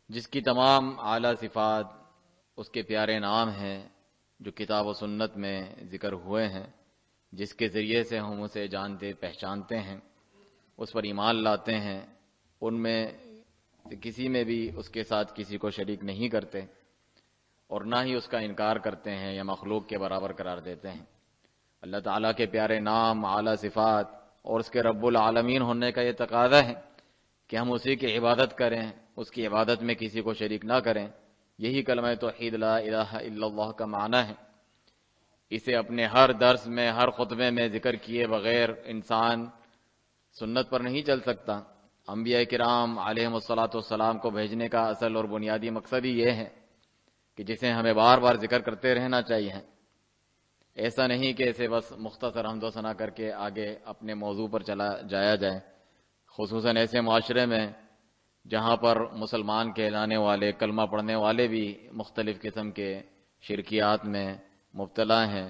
جس کی تمام اعلیٰ صفات اس کے پیارے نام ہیں جو کتاب و سنت میں ذکر ہوئے ہیں، جس کے ذریعے سے ہم اسے جانتے پہچانتے ہیں، اس پر ایمان لاتے ہیں، ان میں کسی میں بھی اس کے ساتھ کسی کو شریک نہیں کرتے اور نہ ہی اس کا انکار کرتے ہیں یا مخلوق کے برابر قرار دیتے ہیں۔ اللہ تعالیٰ کے پیارے نام، اعلیٰ صفات اور اس کے رب العالمین ہونے کا یہ تقاضا ہے کہ ہم اسی کی عبادت کریں، اس کی عبادت میں کسی کو شریک نہ کریں۔ یہی کلمہ توحید لا الہ الا اللہ کا معنی ہے۔ اسے اپنے ہر درس میں، ہر خطبے میں ذکر کیے بغیر انسان سنت پر نہیں چل سکتا۔ انبیاء کرام علیہم الصلاۃ والسلام کو بھیجنے کا اصل اور بنیادی مقصد ہی یہ ہے کہ جسے ہمیں بار بار ذکر کرتے رہنا چاہیے۔ ایسا نہیں کہ اسے بس مختصر حمد و ثنا کر کے آگے اپنے موضوع پر چلا جایا جائے، خصوصاً ایسے معاشرے میں جہاں پر مسلمان کہلانے والے، کلمہ پڑھنے والے بھی مختلف قسم کے شرکیات میں مبتلا ہیں۔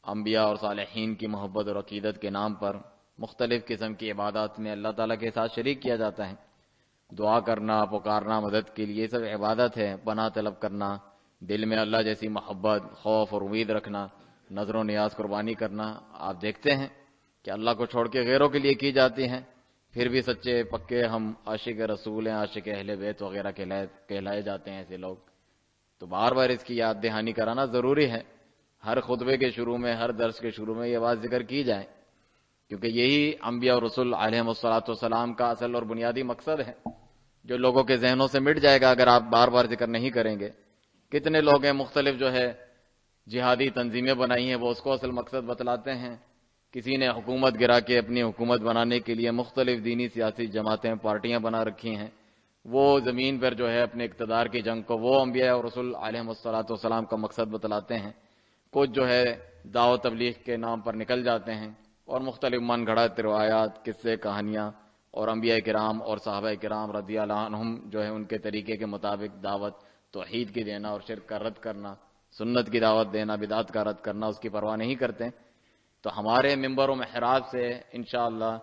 انبیاء اور صالحین کی محبت اور عقیدت کے نام پر مختلف قسم کی عبادات میں اللہ تعالیٰ کے ساتھ شریک کیا جاتا ہے۔ دعا کرنا، پکارنا مدد کے لیے سب عبادت ہے۔ پناہ طلب کرنا، دل میں اللہ جیسی محبت، خوف اور امید رکھنا، نظر و نیاز قربانی کرنا، آپ دیکھتے ہیں کہ اللہ کو چھوڑ کے غیروں کے لیے کی جاتی ہیں، پھر بھی سچے پکے ہم عاشق رسول ہیں، عاشق اہل بیت وغیرہ کہلائے جاتے ہیں ایسے لوگ۔ تو بار بار اس کی یاد دہانی کرانا ضروری ہے۔ ہر خطبے کے شروع میں، ہر درس کے شروع میں یہ بات ذکر کی جائے، کیونکہ یہی انبیاء اور رسول علیہم الصلاۃ والسلام کا اصل اور بنیادی مقصد ہے، جو لوگوں کے ذہنوں سے مٹ جائے گا اگر آپ بار بار ذکر نہیں کریں گے۔ کتنے لوگ ہیں مختلف جو ہے جہادی تنظیمیں بنائی ہیں، وہ اس کو اصل مقصد بتلاتے ہیں۔ کسی نے حکومت گرا کے اپنی حکومت بنانے کے لیے مختلف دینی سیاسی جماعتیں، پارٹیاں بنا رکھی ہیں۔ وہ زمین پر جو ہے اپنے اقتدار کی جنگ کو وہ انبیاء اور رسول علیہم الصلاۃ والسلام کا مقصد بتلاتے ہیں۔ کچھ جو ہے دعوت تبلیغ کے نام پر نکل جاتے ہیں اور مختلف من گھڑت روایات، قصے، کہانیاں اور انبیاء کرام اور صحابہ کرام رضی اللہ عنہم جو ہے ان کے طریقے کے مطابق دعوت توحید کی دینا اور شرک کا رد کرنا، سنت کی دعوت دینا، بدعت کا رد کرنا، اس کی پرواہ نہیں کرتے۔ تو ہمارے ممبر و محراب سے انشاءاللہ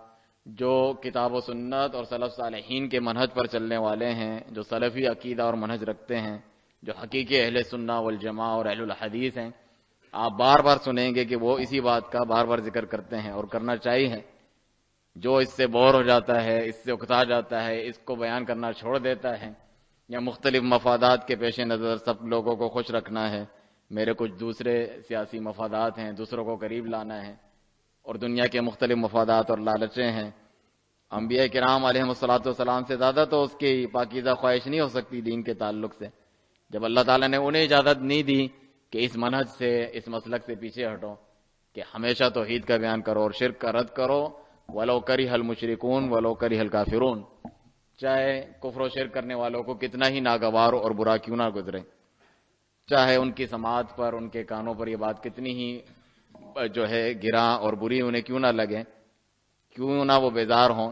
جو کتاب و سنت اور سلف صالحین کے منہج پر چلنے والے ہیں، جو سلفی عقیدہ اور منہج رکھتے ہیں، جو حقیقی اہل سنہ والجماع اور اہل الحدیث ہیں، آپ بار بار سنیں گے کہ وہ اسی بات کا بار بار ذکر کرتے ہیں اور کرنا چاہیے۔ جو اس سے بور ہو جاتا ہے، اس سے اکتا جاتا ہے، اس کو بیان کرنا چھوڑ دیتا ہے، یا مختلف مفادات کے پیش نظر سب لوگوں کو خوش رکھنا ہے، میرے کچھ دوسرے سیاسی مفادات ہیں، دوسروں کو قریب لانا ہے، اور دنیا کے مختلف مفادات اور لالچیں ہیں۔ انبیاء کرام علیہم الصلاۃ والسلام سے زیادہ تو اس کی پاکیزہ خواہش نہیں ہو سکتی دین کے تعلق سے، جب اللہ تعالیٰ نے انہیں اجازت نہیں دی کہ اس منہج سے، اس مسلک سے پیچھے ہٹو، کہ ہمیشہ توحید کا بیان کرو اور شرک کا رد کرو، وَلَوْ كَرِهَ الْمُشْرِكُونَ وَلَوْ كَرِهَ الْكَافِرُونَ، چاہے کفر و شرک کرنے والوں کو کتنا ہی ناگوار اور برا کیوں نہ گزرے، چاہے ان کی سماعت پر، ان کے کانوں پر یہ بات کتنی ہی جو ہے گراں اور بری انہیں کیوں نہ لگے، کیوں نہ وہ بیزار ہوں،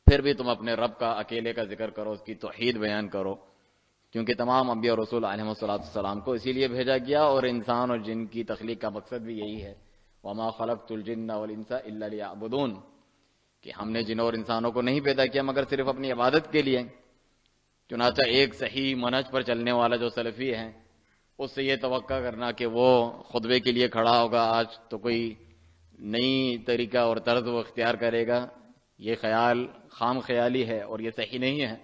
پھر بھی تم اپنے رب کا اکیلے کا ذکر کرو، اس کی توحید بیان کرو، کیونکہ تمام انبیاء اور رسول علیہ السلام کو اسی لیے بھیجا گیا، اور انسان اور جن کی تخلیق کا مقصد بھی یہی ہے، وَمَا خَلَقْتُ الْجِنَّ وَالْإِنسَ إِلَّا لِيَعْبُدُونَ، کہ ہم نے جنوں اور انسانوں کو نہیں پیدا کیا مگر صرف اپنی عبادت کے لیے۔ چنانچہ ایک صحیح منہج پر چلنے والا جو سلفی ہے، اس سے یہ توقع کرنا کہ وہ خطبے کے لیے کھڑا ہوگا آج تو کوئی نئی طریقہ اور طرز وہ اختیار کرے گا، یہ خیال خام خیالی ہے اور یہ صحیح نہیں ہے۔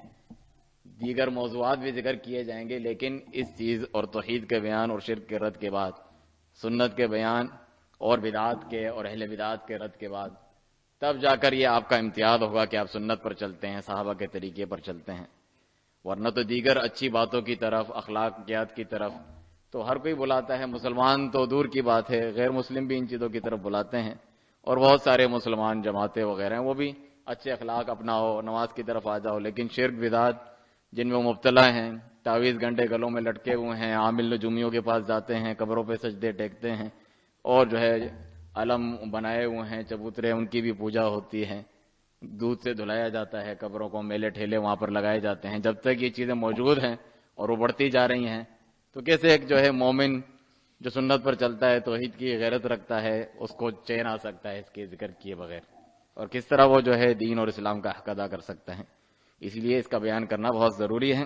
دیگر موضوعات بھی ذکر کیے جائیں گے، لیکن اس چیز اور توحید کے بیان اور شرک کے رد کے بعد، سنت کے بیان اور بدعات کے اور اہل بدعات کے رد کے بعد، تب جا کر یہ آپ کا امتیاز ہوگا کہ آپ سنت پر چلتے ہیں، صحابہ کے طریقے پر چلتے ہیں، ورنہ تو دیگر اچھی باتوں کی طرف، اخلاقیات کی طرف تو ہر کوئی بلاتا ہے، مسلمان تو دور کی بات ہے، غیر مسلم بھی ان چیزوں کی طرف بلاتے ہیں، اور بہت سارے مسلمان جماعتیں وغیرہ ہیں وہ بھی اچھے اخلاق اپناؤ، نماز کی طرف آ جاؤ، لیکن شرک بدعات جن میں وہ مبتلا ہیں، تعویذ گھنٹے گلوں میں لٹکے ہوئے ہیں، عامل نجومیوں کے پاس جاتے ہیں، قبروں پہ سجدے ٹیکتے ہیں، اور جو ہے علم بنائے ہوئے ہیں چبوترے، ان کی بھی پوجا ہوتی ہے، دودھ سے دھلایا جاتا ہے قبروں کو، میلے ٹھیلے وہاں پر لگائے جاتے ہیں۔ جب تک یہ چیزیں موجود ہیں اور وہ بڑھتی جا رہی ہیں تو کیسے ایک جو ہے مومن جو سنت پر چلتا ہے، توحید کی غیرت رکھتا ہے، اس کو چین آ سکتا ہے اس کے ذکر کیے بغیر، اور کس طرح وہ جو ہے دین اور اسلام کا حق ادا کر سکتا ہے۔ اس لیے اس کا بیان کرنا بہت ضروری ہے۔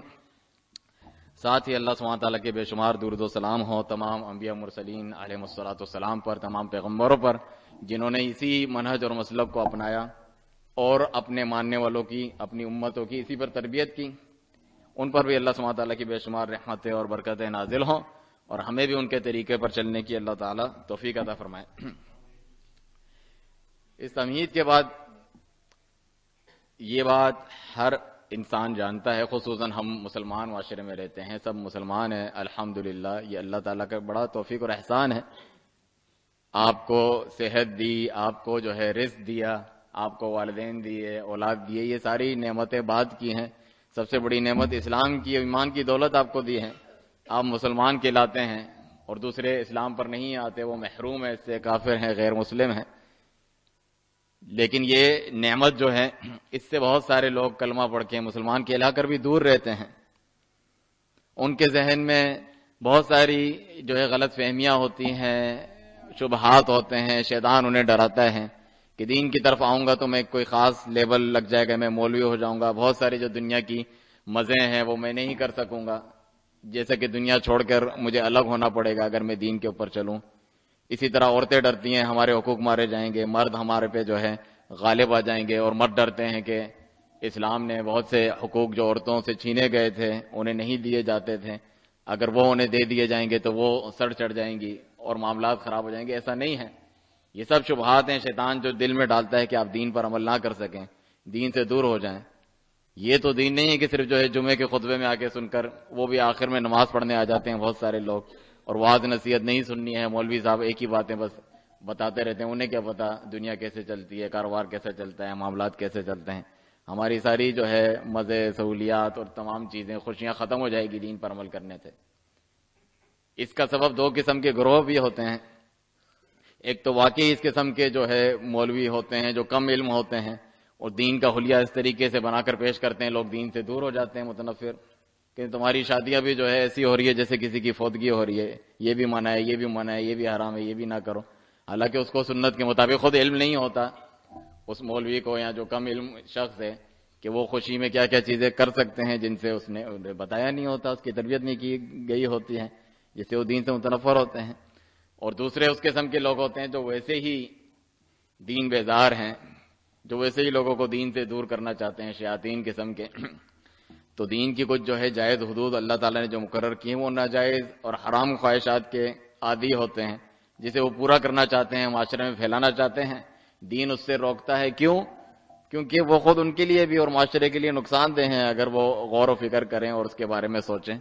ساتھ ہی اللہ سبحانہ تعالیٰ کے بے شمار درود و سلام ہو تمام انبیاء مرسلین علیہم الصلوۃ والسلام پر، تمام پیغمبروں پر جنہوں نے اسی منہج اور مسلک کو اپنایا اور اپنے ماننے والوں کی، اپنی امتوں کی اسی پر تربیت کی. ان پر بھی اللہ سبحانہ تعالیٰ کی بے شمار رحمتیں اور برکتیں نازل ہوں، اور ہمیں بھی ان کے طریقے پر چلنے کی اللہ تعالیٰ توفیق عطا فرمائے. اس تمہید کے بعد یہ بات ہر انسان جانتا ہے، خصوصاً ہم مسلمان معاشرے میں رہتے ہیں، سب مسلمان ہیں الحمدللہ. یہ اللہ تعالیٰ کا بڑا توفیق اور احسان ہے. آپ کو صحت دی، آپ کو جو ہے رزق دیا، آپ کو والدین دیے، اولاد دیے، یہ ساری نعمتیں بعد کی ہیں. سب سے بڑی نعمت اسلام کی، ایمان کی دولت آپ کو دی ہے. آپ مسلمان کہلاتے ہیں اور دوسرے اسلام پر نہیں آتے، وہ محروم ہیں، اس سے کافر ہیں، غیر مسلم ہیں. لیکن یہ نعمت جو ہے اس سے بہت سارے لوگ کلمہ پڑھ کے مسلمان کہلا کر بھی دور رہتے ہیں. ان کے ذہن میں بہت ساری جو ہے غلط فہمیاں ہوتی ہیں، شبہات ہوتے ہیں، شیطان انہیں ڈراتا ہے کہ دین کی طرف آؤں گا تو میں کوئی خاص لیول لگ جائے گا، میں مولوی ہو جاؤں گا، بہت ساری جو دنیا کی مزے ہیں وہ میں نہیں کر سکوں گا، جیسا کہ دنیا چھوڑ کر مجھے الگ ہونا پڑے گا اگر میں دین کے اوپر چلوں. اسی طرح عورتیں ڈرتی ہیں ہمارے حقوق مارے جائیں گے، مرد ہمارے پہ جو ہے غالب آ جائیں گے، اور مرد ڈرتے ہیں کہ اسلام نے بہت سے حقوق جو عورتوں سے چھینے گئے تھے، انہیں نہیں دیے جاتے تھے، اگر وہ انہیں دے دیے جائیں گے تو وہ سڑ چڑھ جائیں گی اور معاملات خراب ہو جائیں گے. ایسا نہیں ہے. یہ سب شبہات ہیں شیطان جو دل میں ڈالتا ہے کہ آپ دین پر عمل نہ کر سکیں، دین سے دور ہو جائیں. یہ تو دین نہیں ہے کہ صرف جو ہے جمعے کے خطبے میں آ کے سن کر، وہ بھی آخر میں نماز پڑھنے آ جاتے ہیں بہت سارے لوگ، اور واعظ نصیحت نہیں سننی ہے، مولوی صاحب ایک ہی باتیں بس بتاتے رہتے ہیں. انہیں کیا پتا دنیا کیسے چلتی ہے، کاروبار کیسے چلتا ہے، معاملات کیسے چلتے ہیں. ہماری ساری جو ہے مزے، سہولیات اور تمام چیزیں، خوشیاں ختم ہو جائے گی دین پر عمل کرنے سے. اس کا سبب دو قسم کے گروہ بھی ہوتے ہیں. ایک تو واقعی اس قسم کے جو ہے مولوی ہوتے ہیں جو کم علم ہوتے ہیں اور دین کا حلیہ اس طریقے سے بنا کر پیش کرتے ہیں، لوگ دین سے دور ہو جاتے ہیں متنفر کہ تمہاری شادیاں بھی جو ہے ایسی ہو رہی ہے جیسے کسی کی فوتگی ہو رہی ہے، یہ بھی منع ہے، یہ بھی منع ہے، یہ بھی حرام ہے، یہ بھی نہ کرو. حالانکہ اس کو سنت کے مطابق خود علم نہیں ہوتا اس مولوی کو یا جو کم علم شخص ہے کہ وہ خوشی میں کیا کیا چیزیں کر سکتے ہیں جن سے اس نے بتایا نہیں ہوتا، اس کی تربیت نہیں کی گئی ہوتی ہے، جس سے وہ دین سے متنفر ہوتے ہیں. اور دوسرے اس قسم کے لوگ ہوتے ہیں جو ویسے ہی دین بیزار ہیں، جو ویسے ہی لوگوں کو دین سے دور کرنا چاہتے ہیں، شیاطین قسم کے. تو دین کی کچھ جو ہے جائز حدود اللہ تعالیٰ نے جو مقرر کی ہیں وہ ناجائز اور حرام خواہشات کے عادی ہوتے ہیں، جسے وہ پورا کرنا چاہتے ہیں، معاشرے میں پھیلانا چاہتے ہیں. دین اس سے روکتا ہے. کیوں؟ کیونکہ وہ خود ان کے لیے بھی اور معاشرے کے لیے نقصان دہ ہیں اگر وہ غور و فکر کریں اور اس کے بارے میں سوچیں.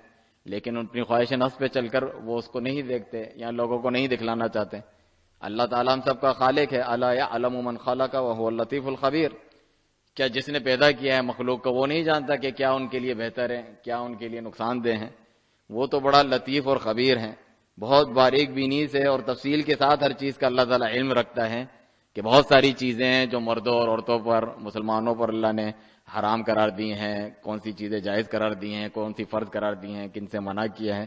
لیکن اپنی خواہش نفس پہ چل کر وہ اس کو نہیں دیکھتے یا لوگوں کو نہیں دکھلانا چاہتے. اللہ تعالیٰ ہم سب کا خالق ہے. الا یعلم من خلق وهو اللطیف الخبیر. کیا جس نے پیدا کیا ہے مخلوق کو وہ نہیں جانتا کہ کیا ان کے لیے بہتر ہے، کیا ان کے لیے نقصان دہ ہیں؟ وہ تو بڑا لطیف اور خبیر ہیں، بہت باریک بینی سے اور تفصیل کے ساتھ ہر چیز کا اللہ تعالیٰ علم رکھتا ہے کہ بہت ساری چیزیں ہیں جو مردوں اور عورتوں پر، مسلمانوں پر اللہ نے حرام قرار دی ہیں، کون سی چیزیں جائز قرار دی ہیں، کون سی فرض قرار دی ہیں، کن سے منع کیا ہے.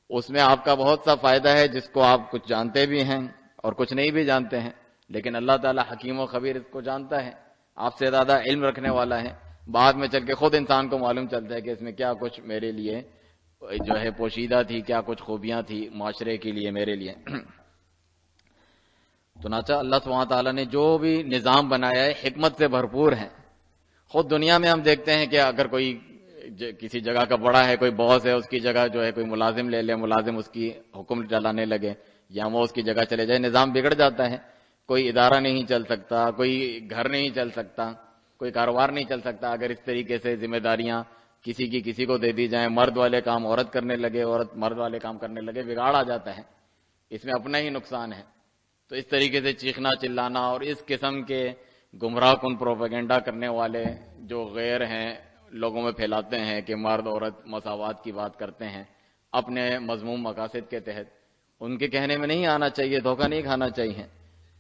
اس میں آپ کا بہت سا فائدہ ہے جس کو آپ کچھ جانتے بھی ہیں اور کچھ نہیں بھی جانتے ہیں. لیکن اللہ تعالیٰ حکیم و خبیر اس کو جانتا ہے، آپ سے زیادہ علم رکھنے والا ہے. بعد میں چل کے خود انسان کو معلوم چلتا ہے کہ اس میں کیا کچھ میرے لیے جو ہے پوشیدہ تھی، کیا کچھ خوبیاں تھی معاشرے کے لیے، میرے لیے. چنانچہ اللہ سبحانہ تعالیٰ نے جو بھی نظام بنایا ہے حکمت سے بھرپور ہے. خود دنیا میں ہم دیکھتے ہیں کہ اگر کوئی کسی جگہ کا بڑا ہے، کوئی باس ہے، اس کی جگہ جو ہے کوئی ملازم لے لے، ملازم اس کی حکم چلانے لگے یا وہ اس کی جگہ چلے جائے، نظام بگڑ جاتا ہے. کوئی ادارہ نہیں چل سکتا، کوئی گھر نہیں چل سکتا، کوئی کاروبار نہیں چل سکتا اگر اس طریقے سے ذمہ داریاں کسی کی کسی کو دے دی جائیں، مرد والے کام عورت کرنے لگے، عورت مرد والے کام کرنے لگے، بگاڑ آ جاتا ہے. اس میں اپنا ہی نقصان ہے. تو اس طریقے سے چیخنا چلانا اور اس قسم کے گمراہ کن پروپیگنڈا کرنے والے جو غیر ہیں لوگوں میں پھیلاتے ہیں کہ مرد عورت مساوات کی بات کرتے ہیں اپنے مذموم مقاصد کے تحت، ان کے کہنے میں نہیں آنا چاہیے، دھوکہ نہیں کھانا چاہیے.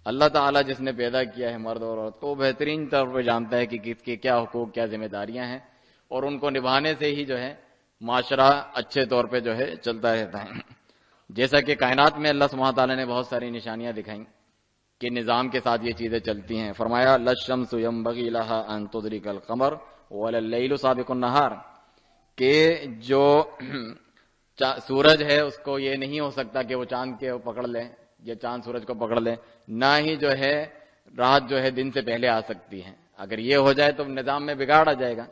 اللہ تعالیٰ جس نے پیدا کیا ہے مرد اور عورت کو بہترین طور پہ جانتا ہے کہ کس کے کیا حقوق، کیا ذمہ داریاں ہیں، اور ان کو نبھانے سے ہی جو ہے معاشرہ اچھے طور پہ جو ہے چلتا رہتا ہے. جیسا کہ کائنات میں اللہ سبحانہ تعالیٰ نے بہت ساری نشانیاں دکھائیں کہ نظام کے ساتھ یہ چیزیں چلتی ہیں. فرمایا لَلشَّمْسُ يَنبَغِي لَهَا أَن تُدْرِكَ الْقَمَرَ وَلَا اللَّيْلُ سَابِقُ النَّهَارِ. کہ جو سورج ہے اس کو یہ نہیں ہو سکتا کہ وہ چاند کے پکڑ لے یا چاند سورج کو پکڑ لے، نہ ہی جو ہے رات جو ہے دن سے پہلے آ سکتی ہے۔ اگر یہ ہو جائے تو نظام میں بگاڑ آ جائے گا،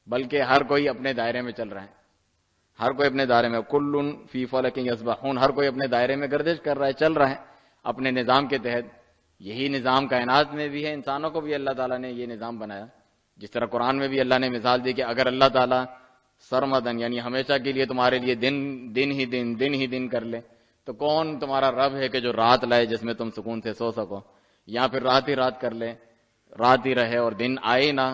بلکہ ہر کوئی اپنے دائرے میں چل رہا ہے، ہر کوئی اپنے دائرے میں، کل فی فلک یسبحون، ہر کوئی اپنے دائرے میں گردش کر رہا ہے، چل رہا ہے اپنے نظام کے تحت۔ یہی نظام کائنات میں بھی ہے، انسانوں کو بھی اللہ تعالیٰ نے یہ نظام بنایا۔ جس طرح قرآن میں بھی اللہ نے مثال دی کہ اگر اللہ تعالیٰ سرمدن یعنی ہمیشہ کے لیے تمہارے لیے دن ہی دن کر لے، تو کون تمہارا رب ہے کہ جو رات لائے جس میں تم سکون سے سو سکو، یا پھر رات ہی رات کر لے، رات ہی رہے اور دن آئے نہ،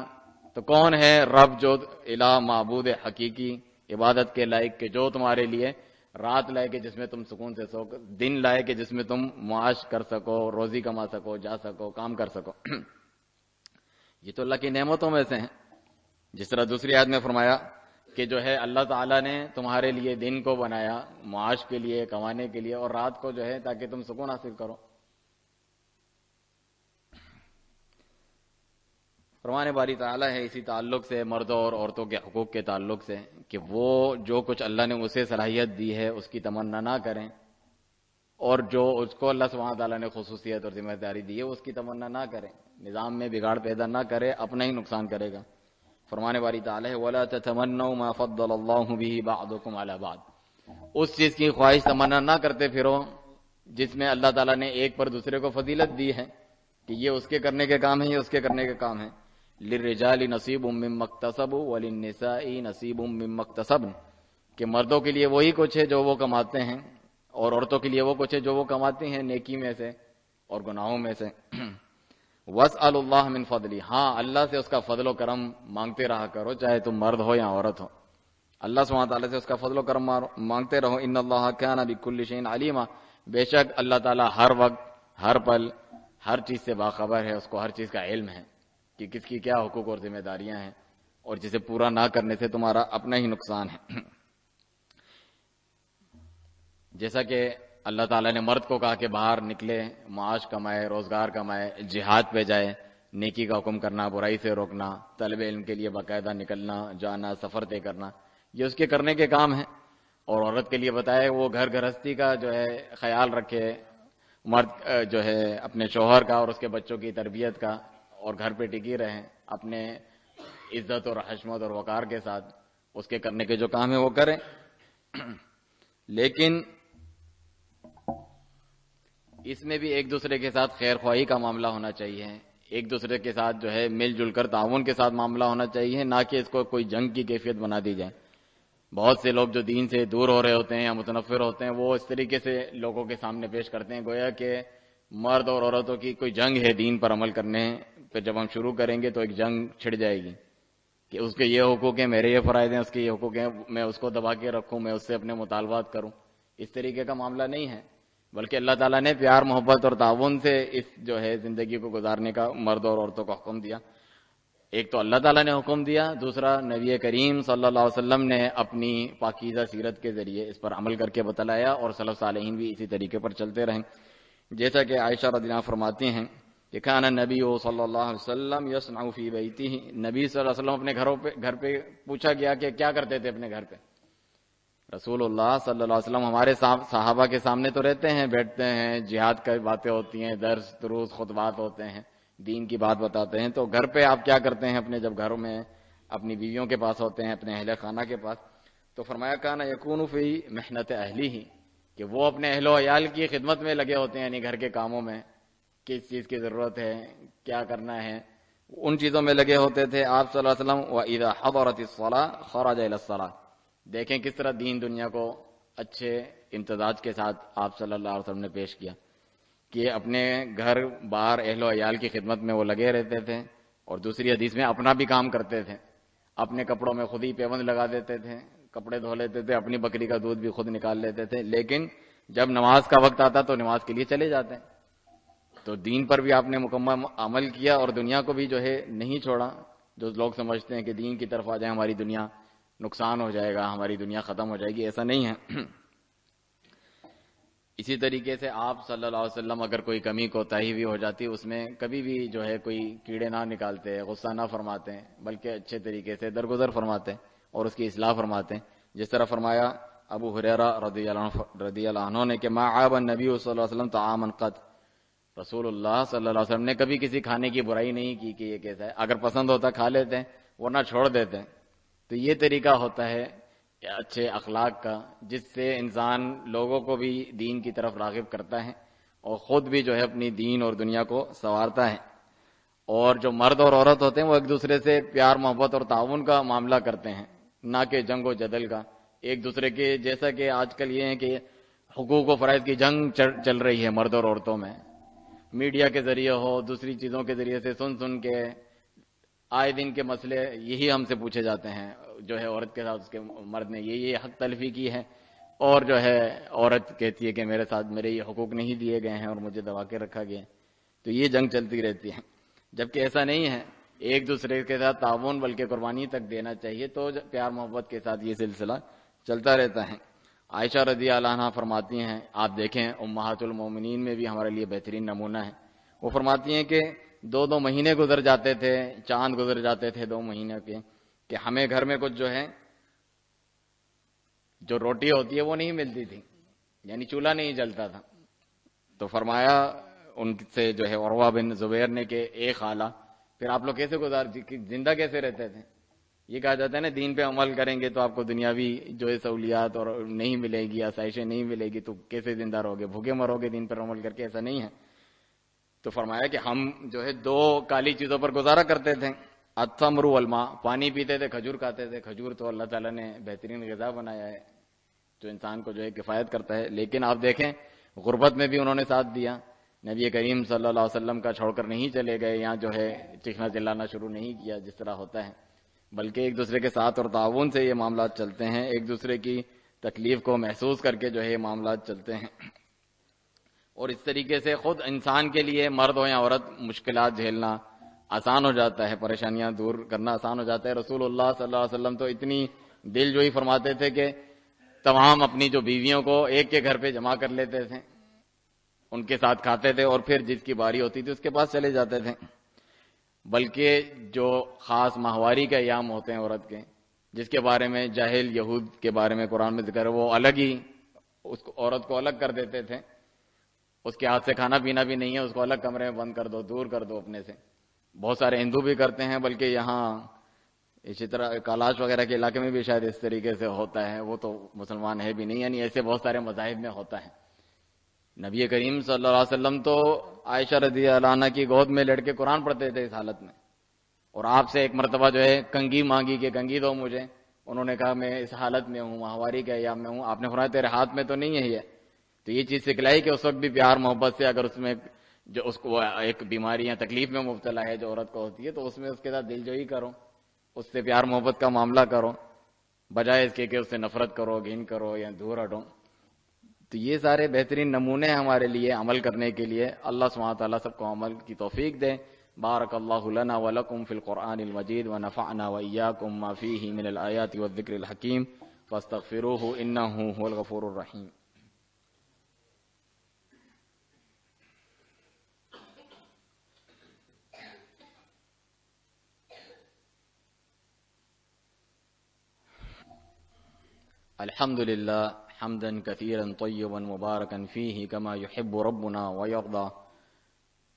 تو کون ہے رب جو الہ معبود حقیقی عبادت کے لائق کہ جو تمہارے لیے رات لائے کہ جس میں تم سکون سے سو، دن لائے کہ جس میں تم معاش کر سکو، روزی کما سکو، جا سکو، کام کر سکو۔ یہ تو اللہ کی نعمتوں میں سے ہیں۔ جس طرح دوسری آیت میں فرمایا کہ جو ہے اللہ تعالیٰ نے تمہارے لیے دن کو بنایا معاش کے لیے، کمانے کے لیے، اور رات کو جو ہے تاکہ تم سکون حاصل کرو۔ فرمان باری تعالیٰ ہے اسی تعلق سے، مردوں اور عورتوں کے حقوق کے تعلق سے، کہ وہ جو کچھ اللہ نے اسے صلاحیت دی ہے اس کی تمنا نہ کریں، اور جو اس کو اللہ سبحانہ تعالیٰ نے خصوصیت اور ذمہ داری دی ہے اس کی تمنا نہ کریں، نظام میں بگاڑ پیدا نہ کرے، اپنا ہی نقصان کرے گا۔ فرمان باری تعالیٰ ہے وَلَا تَتَمَنَّوْا مَا فَضَّلَ اللَّهُ بِهِ بَعْضُكُمْ عَلَى بَعْضٍ، اس چیز کی خواہش تمنا نہ کرتے پھرو جس میں اللہ تعالیٰ نے ایک پر دوسرے کو فضیلت دی ہے کہ یہ اس کے کرنے کے کام ہے، یہ اس کے کرنے کے کام ہے۔ لِلرِّجَالِ نَصِيبٌ مِّمَّا اكْتَسَبُوا وَلِلنِّسَاءِ نَصِيبٌ مِّمَّا اكْتَسَبْنَ، کہ مردوں کے لیے وہی کچھ ہے جو وہ کماتے ہیں، اور عورتوں کے لیے وہ کچھ ہے جو وہ کماتی ہیں نیکی میں سے اور گناہوں میں سے۔ وَاسْأَلُوا اللَّهَ مِن فَضْلِهِ، ہاں اللہ سے اس کا فضل و کرم مانگتے رہا کرو، چاہے تم مرد ہو یا عورت ہو، اللہ سبحانہ تعالیٰ سے اس کا فضل و کرم مانگتے رہو۔ ان اللہ کان بکل شیء علیما، بے شک اللہ تعالیٰ ہر وقت، ہر پل، ہر چیز سے باخبر ہے، اس کو ہر چیز کا علم ہے کہ کس کی کیا حقوق اور ذمہ داریاں ہیں، اور جسے پورا نہ کرنے سے تمہارا اپنا ہی نقصان ہے۔ جیسا کہ اللہ تعالیٰ نے مرد کو کہا کہ باہر نکلے، معاش کمائے، روزگار کمائے، جہاد پہ جائے، نیکی کا حکم کرنا، برائی سے روکنا، طلب علم کے لیے باقاعدہ نکلنا جانا، سفر طے کرنا، یہ اس کے کرنے کے کام ہیں۔ اور عورت کے لیے بتائے وہ گھر گھرستی کا جو ہے خیال رکھے، مرد جو ہے اپنے شوہر کا اور اس کے بچوں کی تربیت کا، اور گھر پہ ٹکی رہیں اپنے عزت اور حشمت اور وقار کے ساتھ، اس کے کرنے کے جو کام ہے وہ کریں۔ لیکن اس میں بھی ایک دوسرے کے ساتھ خیر خواہی کا معاملہ ہونا چاہیے، ایک دوسرے کے ساتھ جو ہے مل جل کر تعاون کے ساتھ معاملہ ہونا چاہیے، نہ کہ اس کو کوئی جنگ کی کیفیت بنا دی جائے۔ بہت سے لوگ جو دین سے دور ہو رہے ہوتے ہیں یا متنفر ہوتے ہیں، وہ اس طریقے سے لوگوں کے سامنے پیش کرتے ہیں گویا کہ مرد اور عورتوں کی کوئی جنگ ہے دین پر عمل کرنے پہ، جب ہم شروع کریں گے تو ایک جنگ چھڑ جائے گی کہ اس کے یہ حقوق ہیں، میرے یہ فرائض ہیں، اس کے یہ حقوق ہیں، میں اس کو دبا کے رکھوں، میں اس سے اپنے مطالبات کروں۔ اس طریقے کا معاملہ نہیں ہے، بلکہ اللہ تعالیٰ نے پیار محبت اور تعاون سے اس جو ہے زندگی کو گزارنے کا مرد اور عورتوں کو حکم دیا۔ ایک تو اللہ تعالیٰ نے حکم دیا، دوسرا نبی کریم صلی اللہ علیہ وسلم نے اپنی پاکیزہ سیرت کے ذریعے اس پر عمل کر کے بتلایا، اور سلف صالحین بھی اسی طریقے پر چلتے رہیں۔ جیسا کہ عائشہ رضی اللہ عنہا فرماتی ہیں کہ کان النبی صلی اللہ علیہ وسلم یصنع فی بیتہ، نبی صلی اللہ علیہ وسلم اپنے گھر پہ پوچھا گیا کہ کیا کرتے تھے اپنے گھر پہ۔ رسول اللہ صلی اللہ علیہ وسلم ہمارے صحابہ کے سامنے تو رہتے ہیں، بیٹھتے ہیں، جہاد کی باتیں ہوتی ہیں، درس دروس خطبات ہوتے ہیں، دین کی بات بتاتے ہیں، تو گھر پہ آپ کیا کرتے ہیں اپنے جب گھروں میں اپنی بیویوں کے پاس ہوتے ہیں، اپنے اہل خانہ کے پاس؟ تو فرمایا کانا یکون فی محنت اہلی ہی، کہ وہ اپنے اہل و عیال کی خدمت میں لگے ہوتے ہیں، یعنی گھر کے کاموں میں، کس چیز کی ضرورت ہے، کیا کرنا ہے، ان چیزوں میں لگے ہوتے تھے آپ صلی اللہ علیہ وسلم۔ وَإِذَا حَضَرَتِ الصَّلَاةُ خَرَجَ إِلَى الصَّلَاةِ، دیکھیں کس طرح دین دنیا کو اچھے امتزاج کے ساتھ آپ صلی اللہ علیہ وسلم نے پیش کیا کہ اپنے گھر باہر اہل و عیال کی خدمت میں وہ لگے رہتے تھے، اور دوسری حدیث میں اپنا بھی کام کرتے تھے، اپنے کپڑوں میں خود ہی پیوند لگا دیتے تھے، کپڑے دھو لیتے تھے، اپنی بکری کا دودھ بھی خود نکال لیتے تھے، لیکن جب نماز کا وقت آتا تو نماز کے لیے چلے جاتے ہیں۔ تو دین پر بھی آپ نے مکمل عمل کیا، اور دنیا کو بھی جو ہے نہیں چھوڑا۔ جو لوگ سمجھتے ہیں کہ دین کی طرف آ جائیں ہماری دنیا نقصان ہو جائے گا، ہماری دنیا ختم ہو جائے گی، ایسا نہیں ہے۔ اسی طریقے سے آپ صلی اللہ علیہ وسلم اگر کوئی کمی کوتاہی بھی ہو جاتی، اس میں کبھی بھی جو ہے کوئی کیڑے نہ نکالتے، غصہ نہ فرماتے، بلکہ اچھے طریقے سے درگزر فرماتے، اور اس کی اصلاح فرماتے ہیں. جس طرح فرمایا ابو ہریرہ رضی اللہ عنہ نے کہ ما عاب النبی صلی اللہ علیہ وسلم طعاما قط، رسول اللہ صلی اللہ علیہ وسلم نے کبھی کسی کھانے کی برائی نہیں کی کہ یہ کیسا ہے، اگر پسند ہوتا کھا لیتے ہیں ورنہ چھوڑ دیتے ہیں. تو یہ طریقہ ہوتا ہے اچھے اخلاق کا، جس سے انسان لوگوں کو بھی دین کی طرف راغب کرتا ہے اور خود بھی جو ہے اپنی دین اور دنیا کو سنوارتا ہے. اور جو مرد اور عورت ہوتے ہیں وہ ایک دوسرے سے پیار محبت اور تعاون کا معاملہ کرتے ہیں، نہ کہ جنگ و جدل کا. ایک دوسرے کے جیسا کہ آج کل یہ ہے کہ حقوق و فرائض کی جنگ چل رہی ہے مرد اور عورتوں میں، میڈیا کے ذریعے ہو دوسری چیزوں کے ذریعے سے سن کے آئے دن کے مسئلے یہی ہم سے پوچھے جاتے ہیں. جو ہے عورت کے ساتھ اس کے مرد نے یہ حق تلفی کی ہے، اور جو ہے عورت کہتی ہے کہ میرے ساتھ میرے یہ حقوق نہیں دیے گئے ہیں اور مجھے دبا کے رکھا گیا. تو یہ جنگ چلتی رہتی ہے، جبکہ ایسا نہیں ہے. ایک دوسرے کے ساتھ تعاون بلکہ قربانی تک دینا چاہیے، تو پیار محبت کے ساتھ یہ سلسلہ چلتا رہتا ہے. عائشہ رضی اللہ عنہا فرماتی ہیں، آپ دیکھیں امہات المومنین میں بھی ہمارے لیے بہترین نمونہ ہے. وہ فرماتی ہیں کہ 2 مہینے گزر جاتے تھے، چاند گزر جاتے تھے 2 مہینے کے، کہ ہمیں گھر میں کچھ جو ہے جو روٹی ہوتی ہے وہ نہیں ملتی تھی، یعنی چولہا نہیں جلتا تھا. تو فرمایا ان سے جو ہے عروہ بن زبیر نے کہ اے خالہ، پھر آپ لوگ کیسے زندہ کیسے رہتے تھے؟ یہ کہا جاتا ہے نا دین پہ عمل کریں گے تو آپ کو دنیاوی جو ہے سہولیات اور نہیں ملے گی، آسائشیں نہیں ملے گی، تو کیسے زندہ رہو گے؟ بھوکے مرو گے دین پر عمل کر کے؟ ایسا نہیں ہے. تو فرمایا کہ ہم جو ہے 2 کالی چیزوں پر گزارا کرتے تھے، التمر والماء، پانی پیتے تھے، کھجور کھاتے تھے. کھجور تو اللہ تعالیٰ نے بہترین غذا بنایا ہے جو انسان کو جو ہے کفایت کرتا ہے. لیکن آپ دیکھیں غربت میں بھی انہوں نے ساتھ دیا. نبی کریم صلی اللہ علیہ وسلم کا چھوڑ کر نہیں چلے گئے، یہاں جو ہے چیخنا چلانا شروع نہیں کیا جس طرح ہوتا ہے، بلکہ ایک دوسرے کے ساتھ اور تعاون سے یہ معاملات چلتے ہیں. ایک دوسرے کی تکلیف کو محسوس کر کے جو ہے یہ معاملات چلتے ہیں. اور اس طریقے سے خود انسان کے لیے مرد ہو یا عورت مشکلات جھیلنا آسان ہو جاتا ہے، پریشانیاں دور کرنا آسان ہو جاتا ہے. رسول اللہ صلی اللہ علیہ وسلم تو اتنی دل جوئی فرماتے تھے کہ تمام اپنی جو بیویوں کو ایک کے گھر پہ جمع کر لیتے تھے، ان کے ساتھ کھاتے تھے، اور پھر جس کی باری ہوتی تھی اس کے پاس چلے جاتے تھے. بلکہ جو خاص ماہواری کے ایام ہوتے ہیں عورت کے، جس کے بارے میں جاہل یہود کے بارے میں قرآن میں ذکر ہے، وہ الگ ہی اس کو عورت کو الگ کر دیتے تھے. اس کے ہاتھ سے کھانا پینا بھی نہیں ہے، اس کو الگ کمرے میں بند کر دو، دور کر دو اپنے سے. بہت سارے ہندو بھی کرتے ہیں، بلکہ یہاں اسی طرح کالاش وغیرہ کے علاقے میں بھی شاید اس طریقے سے ہوتا ہے. وہ تو مسلمان ہے بھی نہیں، یعنی ایسے بہت سارے مذاہب میں ہوتا ہے. نبی کریم صلی اللہ علیہ وسلم تو عائشہ رضی اللہ عنہ کی گود میں لڑ کے قرآن پڑھتے تھے اس حالت میں. اور آپ سے ایک مرتبہ جو ہے کنگھی مانگی کہ کنگھی دو مجھے. انہوں نے کہا میں اس حالت میں ہوں، ماہواری کے ایام میں ہوں. آپ نے فرمایا تیرے ہاتھ میں تو نہیں ہے یہ. تو یہ چیز سکھلائی کہ اس وقت بھی پیار محبت سے، اگر اس میں جو اس کو ایک بیماری یا تکلیف میں مبتلا ہے جو عورت کو ہوتی ہے، تو اس میں اس کے ساتھ دل جوئی کرو، اس سے پیار محبت کا معاملہ کرو، بجائے اس کے کہ اس سے نفرت کرو، گھن کرو یا دور ہٹو. تو یہ سارے بہترین نمونے ہیں ہمارے لیے عمل کرنے کے لیے. اللہ سبحانہ تعالیٰ سب کو عمل کی توفیق دے. بارک اللہ لنا ولکم فی القرآن المجید ونفعنا وإیاکم ما فیہ من الآیات والذکر الحکیم فاستغفروہ انہ هو الغفور الرحیم. الحمد للہ حمدا كثيرا طيبا مباركا فيه كما يحب ربنا ويرضى.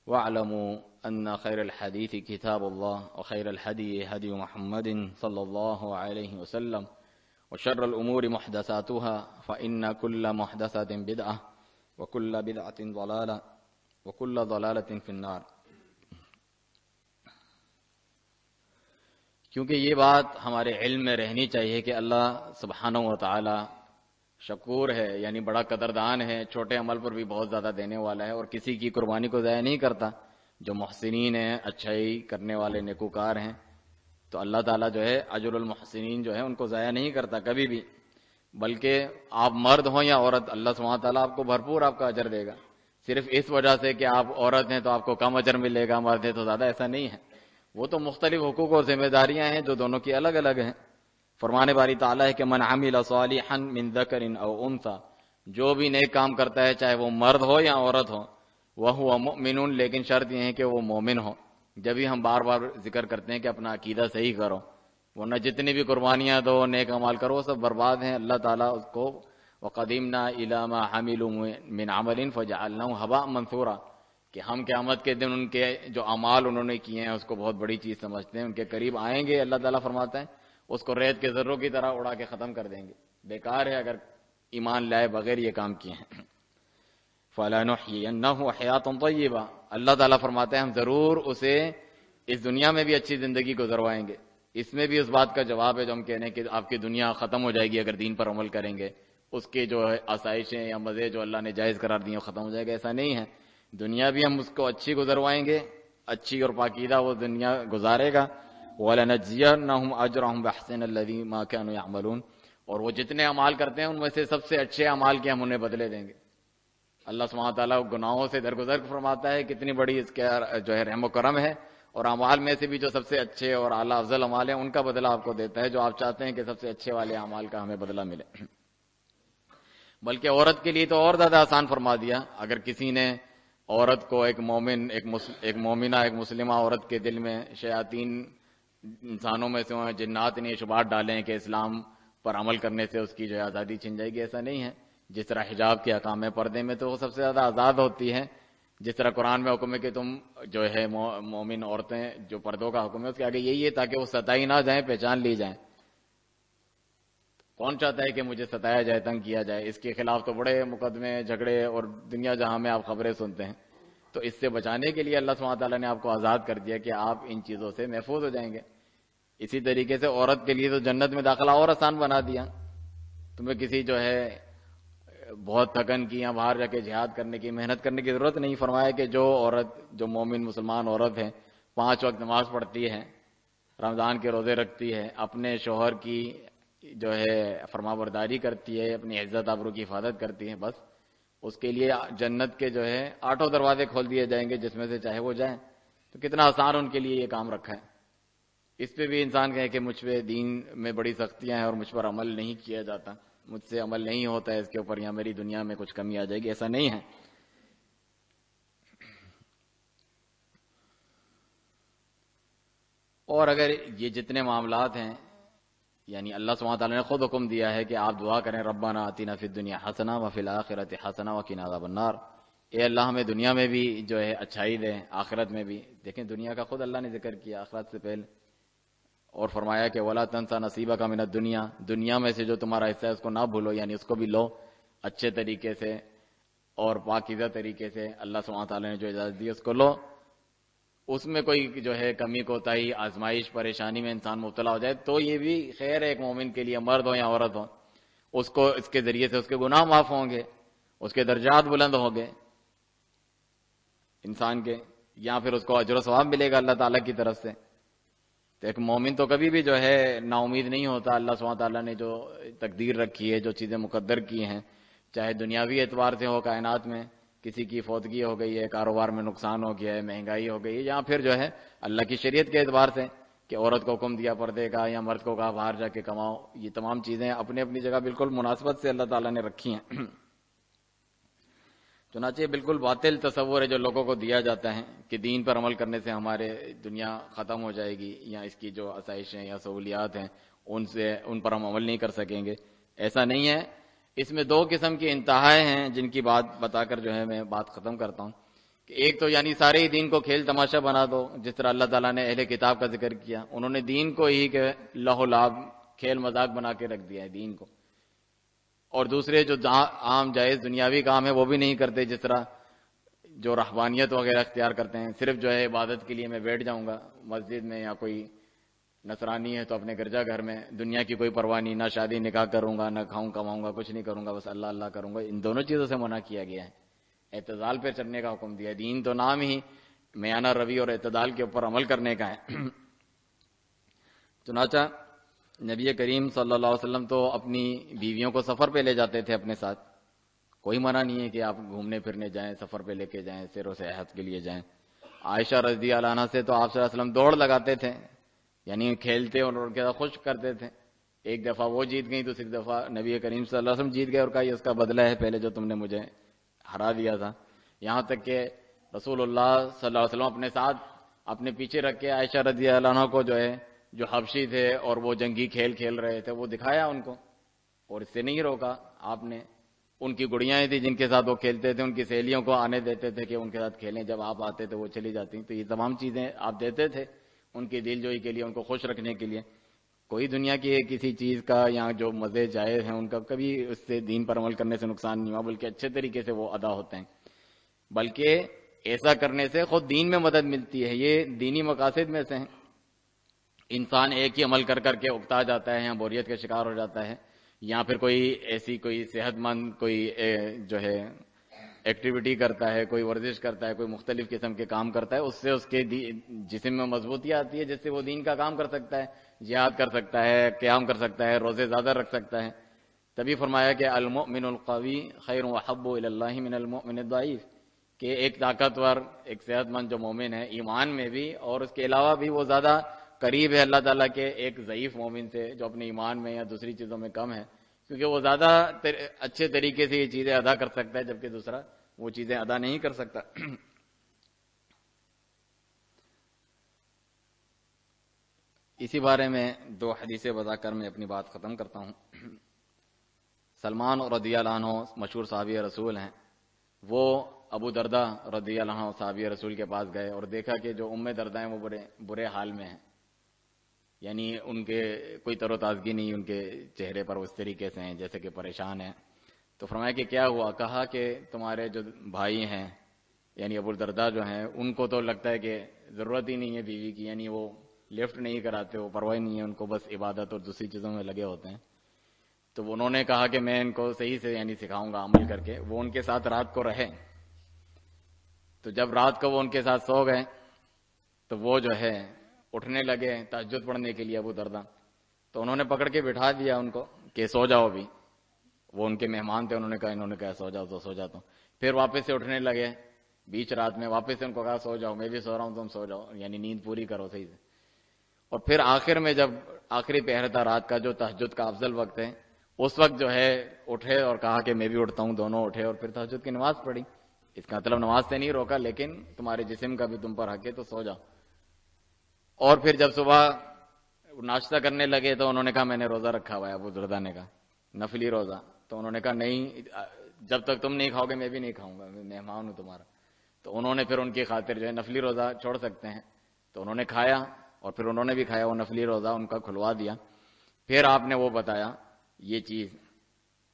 واعلموا أن خير الحديث كتاب الله وخير الهدي هدي محمد صلى الله عليه وسلم وشر الأمور محدثاتها فإن كل محدثة بدعة وكل بدعة ضلالة وكل ضلالة في النار. کیونکہ یہ بات ہمارے علم میں رہنی چاہیے کہ اللہ سبحانہ و تعالی شکور ہے، یعنی بڑا قدردان ہے، چھوٹے عمل پر بھی بہت زیادہ دینے والا ہے اور کسی کی قربانی کو ضائع نہیں کرتا. جو محسنین ہیں، اچھائی کرنے والے نیکوکار ہیں، تو اللہ تعالیٰ جو ہے اجر المحسنین جو ہے ان کو ضائع نہیں کرتا کبھی بھی. بلکہ آپ مرد ہوں یا عورت، اللہ سبحانہ تعالیٰ آپ کو بھرپور آپ کا اجر دے گا. صرف اس وجہ سے کہ آپ عورت ہیں تو آپ کو کم اجر ملے گا، مرد ہیں تو زیادہ، ایسا نہیں ہے. وہ تو مختلف حقوق اور ذمہ داریاں ہیں جو دونوں کی الگ الگ ہیں. فرمان باری تعالیٰ ہے کہ من عمل صالحا من ذکر او انثی، جو بھی نیک کام کرتا ہے چاہے وہ مرد ہو یا عورت ہو، وہو مؤمن، لیکن شرط یہ ہے کہ وہ مومن ہو. جب ہی ہم بار بار ذکر کرتے ہیں کہ اپنا عقیدہ صحیح کرو، ورنہ جتنی بھی قربانیاں دو، نیک اعمال کرو، وہ سب برباد ہیں۔ اللہ تعالیٰ اس کو وَقَدِمْنَا إِلَىٰ مَا حَمِلُوا مِنْ عَمَلٍ فَجَعَلْنَاهُ هَبَاءً مَنْثُورًا، کہ ہم قیامت کے دن ان کے جو اعمال انہوں نے کیے ہیں اس کو بہت بڑی چیز سمجھتے ہیں، ان کے قریب آئیں گے، اللہ تعالیٰ فرماتا ہے اس کو ریت کے ذروں کی طرح اڑا کے ختم کر دیں گے۔ بیکار ہے اگر ایمان لائے بغیر یہ کام کیے ہیں۔ فَلَنُحْيِيَنَّهُ حَيَاةً طَيِّبَةً، اللہ تعالیٰ فرماتے ہیں ہم ضرور اسے اس دنیا میں بھی اچھی زندگی گزروائیں گے۔ اس میں بھی اس بات کا جواب ہے جو ہم کہنے کہ آپ کی دنیا ختم ہو جائے گی اگر دین پر عمل کریں گے، اس کے جو ہے آسائشیں یا مزے جو اللہ نے جائز قرار دیے ختم ہو جائے گا، ایسا نہیں ہے۔ دنیا بھی ہم اس کو اچھی گزروائیں گے، اچھی اور پاکیزہ وہ دنیا گزارے گا۔ وَلَنَجْزِيَنَّهُمْ أَجْرَهُمْ بِأَحْسَنِ الَّذِي مَا كَانُوا يَعْمَلُونَ، اور وہ جتنے اعمال کرتے ہیں ان میں سے سب سے اچھے اعمال کے ہم انہیں بدلے دیں گے۔ اللہ سبحانہ تعالیٰ گناہوں سے درگزر فرماتا ہے، کتنی بڑی اس کا جو ہے رحم و کرم ہے، اور اعمال میں سے بھی جو سب سے اچھے اور اعلیٰ افضل اعمال ہیں ان کا بدلہ آپ کو دیتا ہے، جو آپ چاہتے ہیں کہ سب سے اچھے والے اعمال کا ہمیں بدلہ ملے۔ بلکہ عورت کے لیے تو اور زیادہ آسان فرما دیا، اگر کسی نے عورت کو ایک مومنہ ایک مسلمہ عورت کے دل میں شیاطین انسانوں میں سے جنات نے شبہات ڈالیں کہ اسلام پر عمل کرنے سے اس کی جو ہے آزادی چھن جائے گی، ایسا نہیں ہے۔ جس طرح حجاب کے احکام ہے، پردے میں تو وہ سب سے زیادہ آزاد ہوتی ہے، جس طرح قرآن میں حکم ہے کہ تم جو ہے مومن عورتیں جو پردوں کا حکم ہے اس کے آگے یہی ہے تاکہ وہ ستائی نہ جائیں، پہچان لی جائیں۔ کون چاہتا ہے کہ مجھے ستایا جائے، تنگ کیا جائے؟ اس کے خلاف تو بڑے مقدمے، جھگڑے اور دنیا جہاں میں آپ خبریں سنتے ہیں۔ تو اس سے بچانے کے لیے اللہ سبحانہ تعالیٰ نے آپ کو آزاد کر دیا کہ آپ ان چیزوں سے محفوظ ہو جائیں گے۔ اسی طریقے سے عورت کے لیے تو جنت میں داخلہ اور آسان بنا دیا۔ تمہیں کسی جو ہے بہت تھکن کی یا باہر جا کے جہاد کرنے کی، محنت کرنے کی ضرورت نہیں۔ فرمایا کہ جو عورت، جو مومن مسلمان عورت ہے، 5 وقت نماز پڑھتی ہے، رمضان کے روزے رکھتی ہے، اپنے شوہر کی جو ہے فرما برداری کرتی ہے، اپنی عزت آبرو کی حفاظت کرتی ہے، بس اس کے لیے جنت کے جو ہے 8 دروازے کھول دیے جائیں گے جس میں سے چاہے وہ جائیں۔ تو کتنا آسان ان کے لیے یہ کام رکھا ہے۔ اس پہ بھی انسان کہے کہ مجھ پہ دین میں بڑی سختیاں ہیں اور مجھ پر عمل نہیں کیا جاتا، مجھ سے عمل نہیں ہوتا ہے اس کے اوپر، یا میری دنیا میں کچھ کمی آ جائے گی، ایسا نہیں ہے۔ اور اگر یہ جتنے معاملات ہیں، یعنی اللہ سبحانہ تعالیٰ نے خود حکم دیا ہے کہ آپ دعا کریں ربنا آتنا فی الدنیا حسنہ وفی الآخرۃ حسنہ وقنا عذاب النار، اے اللہ ہمیں دنیا میں بھی جو ہے اچھائی دیں، آخرت میں بھی۔ دیکھیں دنیا کا خود اللہ نے ذکر کیا آخرت سے پہلے، اور فرمایا کہ ولا تنسا نصیبک من الدنیا، دنیا میں سے جو تمہارا حصہ ہے اس کو نہ بھولو، یعنی اس کو بھی لو اچھے طریقے سے اور پاکیزہ طریقے سے۔ اللہ سبحانہ تعالیٰ نے جو اجازت دی اس کو لو، اس میں کوئی جو ہے کمی کوتاہی، آزمائش، پریشانی میں انسان مبتلا ہو جائے تو یہ بھی خیر ہے ایک مومن کے لیے، مرد ہو یا عورت ہو، اس کو اس کے ذریعے سے اس کے گناہ معاف ہوں گے، اس کے درجات بلند ہوں گے انسان کے، یا پھر اس کو اجر و ثواب ملے گا اللہ تعالیٰ کی طرف سے۔ تو ایک مومن تو کبھی بھی جو ہے نا امید نہیں ہوتا۔ اللہ سبحانہ تعالیٰ نے جو تقدیر رکھی ہے، جو چیزیں مقدر کی ہیں، چاہے دنیاوی اعتبار سے ہو، کائنات میں کسی کی فوتگی ہو گئی ہے، کاروبار میں نقصان ہو گیا ہے، مہنگائی ہو گئی ہے، یا پھر جو ہے اللہ کی شریعت کے اعتبار سے کہ عورت کو حکم دیا پردے کا، یا مرد کو کہا باہر جا کے کماؤ، یہ تمام چیزیں اپنی اپنی جگہ بالکل مناسبت سے اللہ تعالیٰ نے رکھی ہیں۔ چنانچہ بالکل باطل تصور ہے جو لوگوں کو دیا جاتا ہے کہ دین پر عمل کرنے سے ہمارے دنیا ختم ہو جائے گی، یا اس کی جو آسائشیں یا سہولیات ہیں ان پر ہم عمل نہیں کر سکیں گے، ایسا نہیں ہے۔ اس میں 2 قسم کی انتہائیں ہیں جن کی بات بتا کر جو ہے میں بات ختم کرتا ہوں کہ ایک تو یعنی سارے ہی دین کو کھیل تماشا بنا دو، جس طرح اللہ تعالیٰ نے اہل کتاب کا ذکر کیا، انہوں نے دین کو ہی کہ لہو لعب، کھیل مذاق بنا کے رکھ دیا ہے دین کو۔ اور دوسرے جو عام جائز دنیاوی کام ہے وہ بھی نہیں کرتے، جس طرح جو رہبانیت وغیرہ اختیار کرتے ہیں، صرف جو ہے عبادت کے لیے میں بیٹھ جاؤں گا مسجد میں، یا کوئی نصرانی ہے تو اپنے گرجا گھر میں، دنیا کی کوئی پرواہ نہیں، نہ شادی نکاح کروں گا، نہ کھاؤں کماؤں گا، کچھ نہیں کروں گا، بس اللہ اللہ کروں گا۔ ان دونوں چیزوں سے منع کیا گیا ہے، اعتدال پہ چلنے کا حکم دیا ہے۔ دین تو نام ہی میانہ روی اور اعتدال کے اوپر عمل کرنے کا ہے۔ چنانچہ نبی کریم صلی اللہ علیہ وسلم تو اپنی بیویوں کو سفر پہ لے جاتے تھے اپنے ساتھ، کوئی منع نہیں ہے کہ آپ گھومنے پھرنے جائیں، سفر پہ لے کے جائیں، سیر و سیاحت کے لیے جائیں۔ عائشہ رضی اللہ عنہا سے تو آپ صلی اللہ علیہ وسلم دوڑ لگاتے تھے، یعنی کھیلتے اور ان کے ساتھ خوش کرتے تھے۔ ایک دفعہ وہ جیت گئی، دوسری دفعہ نبی کریم صلی اللہ علیہ وسلم جیت گئے، اور کہا یہ اس کا بدلہ ہے پہلے جو تم نے مجھے ہرا دیا تھا۔ یہاں تک کہ رسول اللہ صلی اللہ علیہ وسلم اپنے ساتھ اپنے پیچھے رکھ کے عائشہ رضی اللہ عنہ کو جو ہے جو حبشی تھے اور وہ جنگی کھیل کھیل رہے تھے، وہ دکھایا ان کو، اور اس سے نہیں روکا آپ نے۔ ان کی گڑیاں تھیں جن کے ساتھ وہ کھیلتے تھے، ان کی سہیلیوں کو آنے دیتے تھے کہ ان کے ساتھ کھیلیں، جب آپ آتے تھے وہ چلی جاتی، تو یہ تمام چیزیں آپ دیتے تھے ان کی دل جوئی کے لیے، ان کو خوش رکھنے کے لیے۔ کوئی دنیا کی کسی چیز کا یا جو مزے جائز ہیں ان کا کبھی اس سے دین پر عمل کرنے سے نقصان نہیں ہوا، بلکہ اچھے طریقے سے وہ ادا ہوتے ہیں، بلکہ ایسا کرنے سے خود دین میں مدد ملتی ہے، یہ دینی مقاصد میں سے ہیں۔ انسان ایک ہی عمل کر کر کے اکتا جاتا ہے یا بوریت کا شکار ہو جاتا ہے، یا پھر کوئی ایسی کوئی صحت مند کوئی جو ہے ایکٹیویٹی کرتا ہے، کوئی ورزش کرتا ہے، کوئی مختلف قسم کے کام کرتا ہے، اس سے اس کے جسم میں مضبوطی آتی ہے، جس سے وہ دین کا کام کر سکتا ہے، جہاد کر سکتا ہے، قیام کر سکتا ہے، روزے زیادہ رکھ سکتا ہے۔ تبھی فرمایا کہ المؤمن القوی خیر واحب الی اللہ من المؤمن الضعیف، کہ ایک طاقتور، ایک صحت مند جو مومن ہے ایمان میں بھی اور اس کے علاوہ بھی، وہ زیادہ قریب ہے اللہ تعالیٰ کے ایک ضعیف مومن سے جو اپنے ایمان میں یا دوسری چیزوں میں کم ہے، کیونکہ وہ زیادہ اچھے طریقے سے یہ چیزیں ادا کر سکتا ہے، جبکہ دوسرا وہ چیزیں ادا نہیں کر سکتا۔ اسی بارے میں دو حدیثیں بتا کر میں اپنی بات ختم کرتا ہوں۔ سلمان رضی اللہ عنہ مشہور صحابی رسول ہیں، وہ ابو دردہ رضی اللہ عنہ صحابی رسول کے پاس گئے اور دیکھا کہ جو ام دردہ ہیں وہ برے حال میں ہیں، یعنی ان کے کوئی تر و تازگی نہیں ان کے چہرے پر، اس طریقے سے ہیں جیسے کہ پریشان ہیں۔ تو فرمایا کہ کیا ہوا؟ کہا کہ تمہارے جو بھائی ہیں یعنی ابو دردہ جو ہیں، ان کو تو لگتا ہے کہ ضرورت ہی نہیں ہے بیوی کی، یعنی وہ لفٹ نہیں کراتے، وہ پرواہ نہیں ہے ان کو، بس عبادت اور دوسری چیزوں میں لگے ہوتے ہیں۔ تو انہوں نے کہا کہ میں ان کو صحیح سے یعنی سکھاؤں گا عمل کر کے۔ وہ ان کے ساتھ رات کو رہے، تو جب رات کو وہ ان کے ساتھ سو گئے تو وہ جو ہے اٹھنے لگے تہجد پڑھنے کے لیے ابو دردہ، تو انہوں نے پکڑ کے بٹھا دیا ان کو کہ سو جاؤ بھی، وہ ان کے مہمان تھے، انہوں نے کہا سو جاؤ، تو سو جاتا ہوں۔ پھر واپس سے اٹھنے لگے بیچ رات میں، واپس سے ان کو کہا سو جاؤ، میں بھی سو رہا ہوں تم سو جاؤ، یعنی نیند پوری کرو صحیح سے۔ اور پھر آخر میں جب آخری پہر تھا رات کا، جو تہجد کا افضل وقت ہے، اس وقت جو ہے اٹھے اور کہا کہ میں بھی اٹھتا ہوں، دونوں اٹھے اور پھر تہجد کی نماز پڑھی۔ اس کا مطلب نماز سے نہیں روکا، لیکن تمہارے جسم کا بھی تم پر حق ہے تو سو جاؤ۔ اور پھر جب صبح ناشتہ کرنے لگے تو انہوں نے کہا میں نے روزہ رکھا ہوا ہے، ابو دردہ نے کہا نفلی روزہ، تو انہوں نے کہا نہیں، جب تک تم نہیں کھاؤ گے میں بھی نہیں کھاؤں گا، میں مہمان ہوں تمہارا۔ تو انہوں نے پھر ان کی خاطر جو ہے نفلی روزہ چھوڑ سکتے ہیں، تو انہوں نے کھایا اور پھر انہوں نے بھی کھایا، وہ نفلی روزہ ان کا کھلوا دیا۔ پھر آپ نے وہ بتایا یہ چیز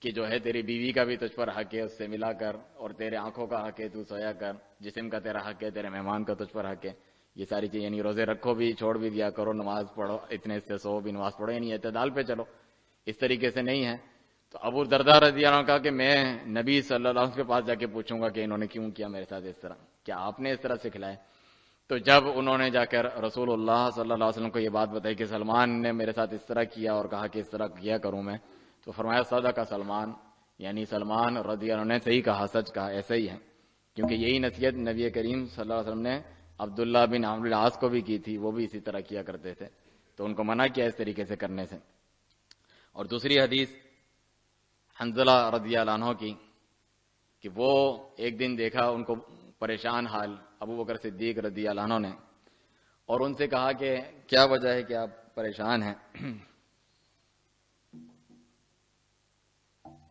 کہ جو ہے تیری بیوی کا بھی تجھ پر حق ہے، اس سے ملا کر، اور تیرے آنکھوں کا حق ہے تو سویا کر، جسم کا تیرا حق ہے، تیرے مہمان کا تجھ پر حق ہے، یہ ساری چیز، یعنی روزے رکھو بھی، چھوڑ بھی دیا کرو، نماز پڑھو، اتنے سے سو بھی، نماز پڑھو، یعنی اعتدال پہ چلو، اس طریقے سے نہیں ہے۔ تو ابو دردہ رضی اللہ عنہ کہا کہ میں نبی صلی اللہ علیہ وسلم کے پاس جا کے پوچھوں گا کہ انہوں نے کیوں کیا میرے ساتھ اس طرح، کیا آپ نے اس طرح سکھلایا؟ تو جب انہوں نے جا کر رسول اللہ صلی اللہ علیہ وسلم کو یہ بات بتائی کہ سلمان نے میرے ساتھ اس طرح کیا اور کہا کہ اس طرح کیا کروں میں، تو فرمایا صدق سلمان، یعنی سلمان رضی اللہ عنہ نے صحیح کہا، سچ کہا، ایسا ہی ہے، کیونکہ یہی نصیحت نبی کریم صلی اللہ علیہ وسلم نے عبداللہ بن عمرو العاص کو بھی کی تھی، وہ بھی اسی طرح کیا کرتے تھے، تو ان کو منع کیا اس طریقے سے کرنے سے۔ اور دوسری حدیث حنظلہ رضی اللہ عنہ کی کہ وہ ایک دن دیکھا ان کو پریشان حال ابو بکر صدیق رضی اللہ عنہ نے، اور ان سے کہا کہ کیا وجہ ہے کہ آپ پریشان ہیں؟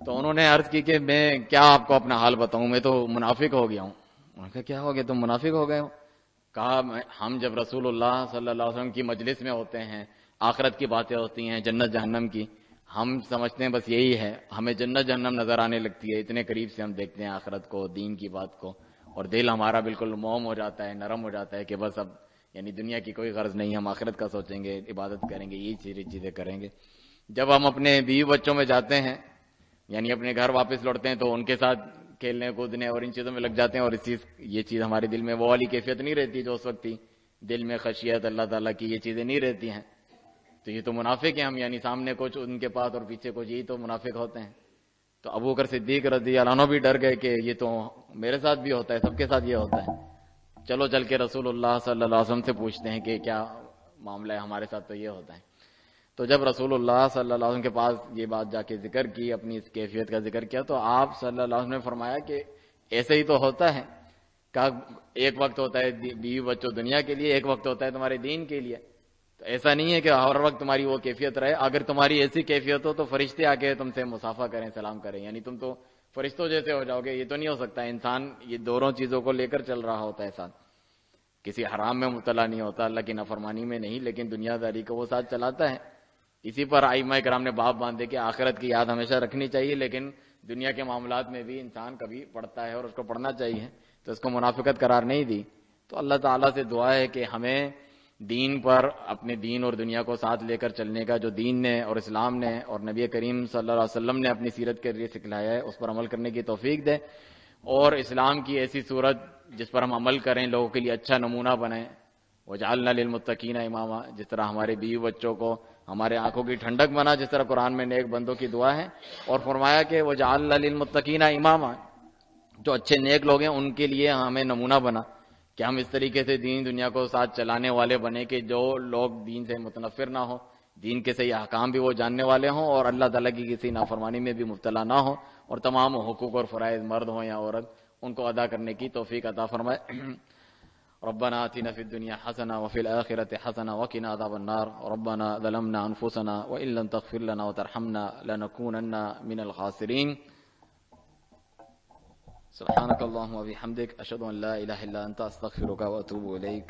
تو انہوں نے عرض کی کہ میں کیا آپ کو اپنا حال بتاؤں، میں تو منافق ہو گیا ہوں۔ انہوں نے کہا کیا ہو گیا، تم منافق ہو گئے ہو؟ کہا ہم جب رسول اللہ صلی اللہ علیہ وسلم کی مجلس میں ہوتے ہیں، آخرت کی باتیں ہوتی ہیں، جنت جہنم کی، ہم سمجھتے ہیں بس یہی ہے، ہمیں جنت جہنم نظر آنے لگتی ہے، اتنے قریب سے ہم دیکھتے ہیں آخرت کو، دین کی بات کو، اور دل ہمارا بالکل موم ہو جاتا ہے، نرم ہو جاتا ہے کہ بس اب یعنی دنیا کی کوئی غرض نہیں، ہم آخرت کا سوچیں گے، عبادت کریں گے، یہی چیزیں کریں گے۔ جب ہم اپنے بیوی بچوں میں جاتے ہیں، یعنی اپنے گھر واپس لوٹتے ہیں، تو ان کے ساتھ کھیلنے کودنے اور ان چیزوں میں لگ جاتے ہیں، اور یہ چیز ہمارے دل میں وہ والی کیفیت نہیں رہتی جو اس وقت تھی، دل میں خشیت اللہ تعالیٰ کی یہ چیزیں نہیں رہتی ہیں، تو یہ تو منافق ہیں ہم، یعنی سامنے کچھ ان کے پاس اور پیچھے کچھ، یہی تو منافق ہوتے ہیں۔ تو ابو بکر صدیق رضی اللہ عنہ بھی ڈر گئے کہ یہ تو میرے ساتھ بھی ہوتا ہے، سب کے ساتھ یہ ہوتا ہے، چلو چل کے رسول اللہ صلی اللہ علیہ وسلم سے پوچھتے ہیں کہ کیا معاملہ ہے، ہمارے ساتھ تو یہ ہوتا ہے۔ تو جب رسول اللہ صلی اللہ علیہ وسلم کے پاس یہ بات جا کے ذکر کی، اپنی اس کیفیت کا ذکر کیا، تو آپ صلی اللہ علیہ وسلم نے فرمایا کہ ایسے ہی تو ہوتا ہے، کہا ایک وقت ہوتا ہے بیوی بچوں دنیا کے لیے، ایک وقت ہوتا ہے تمہارے دین کے لیے، تو ایسا نہیں ہے کہ ہر وقت تمہاری وہ کیفیت رہے. اگر تمہاری ایسی کیفیت ہو تو فرشتے آ کے تم سے مصافحہ کریں, سلام کریں, یعنی تم تو فرشتوں جیسے ہو جاؤ گے. یہ تو نہیں ہو سکتا. انسان یہ دونوں چیزوں کو لے کر چل رہا ہوتا ہے ساتھ. کسی حرام میں مبتلا نہیں ہوتا, اللہ کی نافرمانی میں نہیں, لیکن دنیا داری کو وہ ساتھ چلاتا ہے. اسی پر ائمہ کرام نے باب باندھے کہ آخرت کی یاد ہمیشہ رکھنی چاہیے, لیکن دنیا کے معاملات میں بھی انسان کبھی پڑھتا ہے اور اس کو پڑھنا چاہیے, تو اس کو منافقت قرار نہیں دی. تو اللہ تعالیٰ سے دعا ہے کہ ہمیں دین پر, اپنے دین اور دنیا کو ساتھ لے کر چلنے کا جو دین نے اور اسلام نے اور نبی کریم صلی اللہ علیہ وسلم نے اپنی سیرت کے ذریعے سکھلایا ہے اس پر عمل کرنے کی توفیق دے, اور اسلام کی ایسی صورت جس پر ہم عمل کریں, لوگوں کے لیے اچھا نمونہ بنیں. وجعلنا للمتقین اماما, جس طرح ہمارے بیوی بچوں کو ہمارے آنکھوں کی ٹھنڈک بنا, جس طرح قرآن میں نیک بندوں کی دعا ہے. اور فرمایا کہ وجعلنا للمتقین اماما, جو اچھے نیک لوگ ہیں ان کے لیے ہمیں نمونہ بنا, کہ ہم اس طریقے سے دین دنیا کو ساتھ چلانے والے بنے کہ جو لوگ دین سے متنفر نہ ہوں, دین کے صحیح احکام بھی وہ جاننے والے ہوں, اور اللہ تعالیٰ کی کسی نافرمانی میں بھی مبتلا نہ ہوں, اور تمام حقوق اور فرائض مرد ہوں یا عورت ان کو ادا کرنے کی توفیق عطا فرمائے. ربنا آتنا في الدنيا حسنة وفي الآخرة حسنة وقنا عذاب النار. ربنا ظلمنا أنفسنا وإن لم تغفر لنا وترحمنا لنكونن من الخاسرين. سبحانك اللهم وبحمدك أشهد أن لا إله إلا أنت أستغفرك وأتوب إليك.